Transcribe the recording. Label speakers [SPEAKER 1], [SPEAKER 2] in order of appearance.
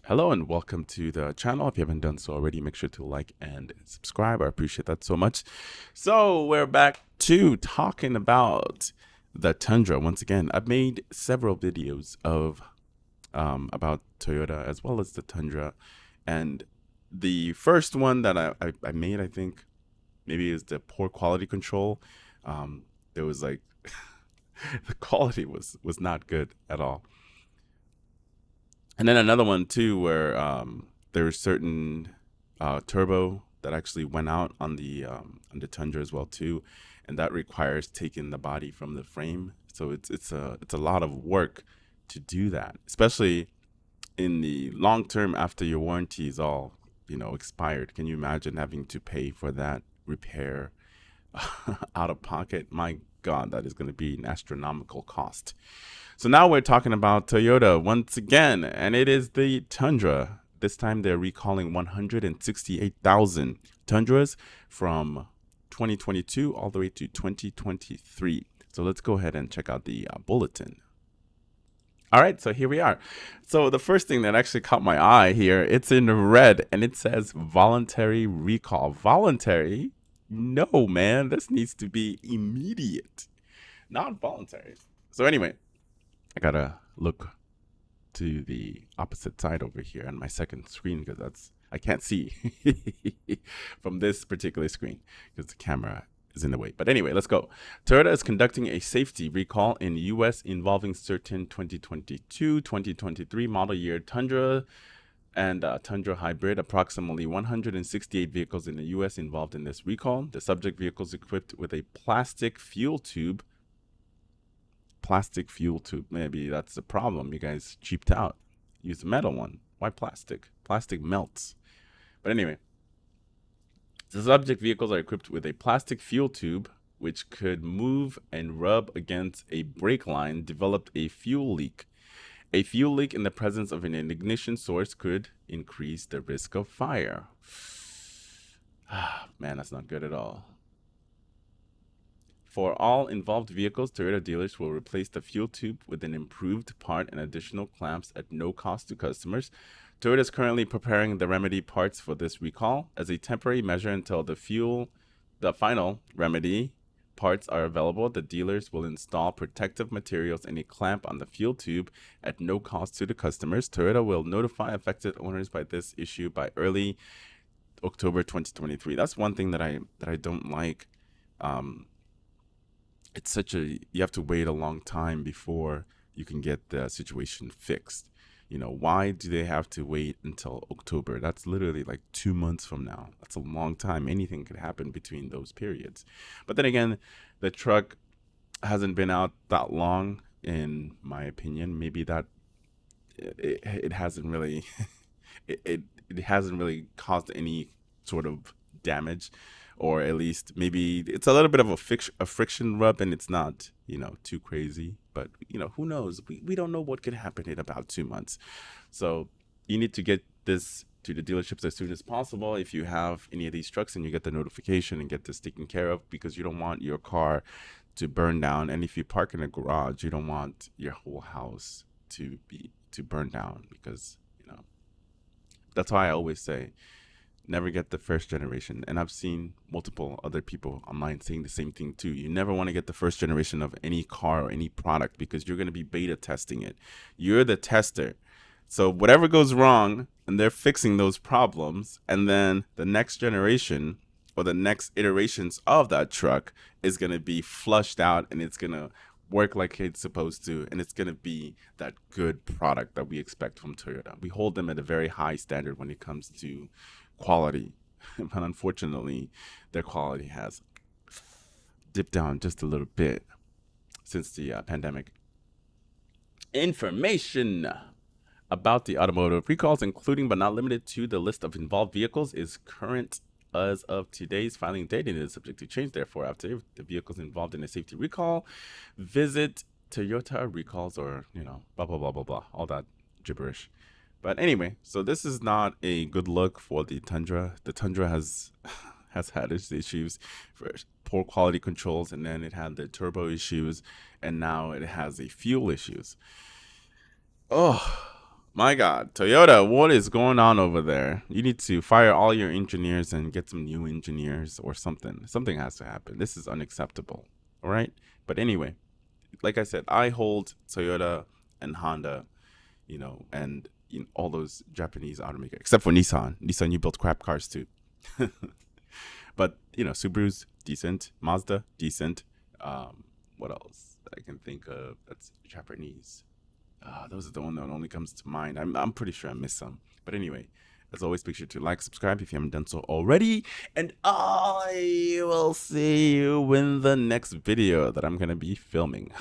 [SPEAKER 1] Hello and welcome to the channel. If you haven't done so already, make sure to like and subscribe. I appreciate that so much. So we're back to talking about the Tundra once again. I've made several videos of about Toyota as well as the Tundra, and the first one that I made, I think maybe is the poor quality control. There was like the quality was not good at all. And then another one too, where there's certain turbo that actually went out on the Tundra as well too, and that requires taking the body from the frame. So it's a lot of work to do that, especially in the long term after your warranty is all expired. Can you imagine having to pay for that repair out of pocket? My God, that is going to be an astronomical cost. So now we're talking about Toyota once again, and it is the Tundra. This time they're recalling 168,000 Tundras from 2022 all the way to 2023. So let's go ahead and check out the bulletin. All right, so here we are. So the first thing that actually caught my eye here, it's in red and it says voluntary recall. Voluntary? No, man, this needs to be immediate, not voluntary. So anyway, I gotta look to the opposite side over here on my second screen because I can't see from this particular screen because the camera is in the way. But anyway, let's go. Toyota is conducting a safety recall in the U.S. involving certain 2022-2023 model year Tundra and Tundra hybrid. Approximately 168 vehicles in the U.S. involved in this recall. The subject vehicles equipped with a plastic fuel tube. Maybe that's the problem. You guys cheaped out. Use a metal one. Why plastic? Plastic melts. But anyway, the subject vehicles are equipped with a plastic fuel tube which could move and rub against a brake line, developed a fuel leak. A fuel leak in the presence of an ignition source could increase the risk of fire. Man, that's not good at all. For all involved vehicles, Toyota dealers will replace the fuel tube with an improved part and additional clamps at no cost to customers. Toyota is currently preparing the remedy parts for this recall as a temporary measure until the final remedy parts are available. The dealers will install protective materials and a clamp on the fuel tube at no cost to the customers. Toyota will notify affected owners by this issue by early October 2023. That's one thing that I don't like. It's you have to wait a long time before you can get the situation fixed. Why do they have to wait until October? That's literally like 2 months from now. That's a long time. Anything could happen between those periods. But then again, the truck hasn't been out that long, in my opinion. Maybe that it hasn't really it hasn't really caused any sort of damage, or at least maybe it's a little bit of a friction rub and it's not too crazy. But who knows, we don't know what could happen in about 2 months. So you need to get this to the dealerships as soon as possible if you have any of these trucks, and you get the notification and get this taken care of, because you don't want your car to burn down. And if you park in a garage, you don't want your whole house to burn down, because that's why I always say never get the first generation. And I've seen multiple other people online saying the same thing too. You never want to get the first generation of any car or any product, because you're going to be beta testing it. You're the tester. So whatever goes wrong, and they're fixing those problems, and then the next generation or the next iterations of that truck is going to be flushed out, and it's going to work like it's supposed to, and it's going to be that good product that we expect from Toyota. We hold them at a very high standard when it comes to quality, but unfortunately their quality has dipped down just a little bit since the pandemic. Information about the automotive recalls, including but not limited to the list of involved vehicles, is current as of today's filing date and is subject to change. Therefore, after the vehicles involved in a safety recall, visit Toyota recalls, or blah blah blah blah blah, all that gibberish. But anyway, so this is not a good look for the Tundra. The Tundra has had its issues for poor quality controls, and then it had the turbo issues, and now it has the fuel issues. Oh My God, Toyota, what is going on over there? You need to fire all your engineers and get some new engineers or something. Something has to happen. This is unacceptable. All right. But anyway, like I said, I hold Toyota and Honda, and all those Japanese automakers, except for Nissan. Nissan, you built crap cars too. But Subaru's decent, Mazda decent. What else I can think of that's Japanese? Those are the one that only comes to mind. I'm pretty sure I missed some. But anyway, as always, make sure to like, subscribe if you haven't done so already. And I will see you in the next video that I'm going to be filming.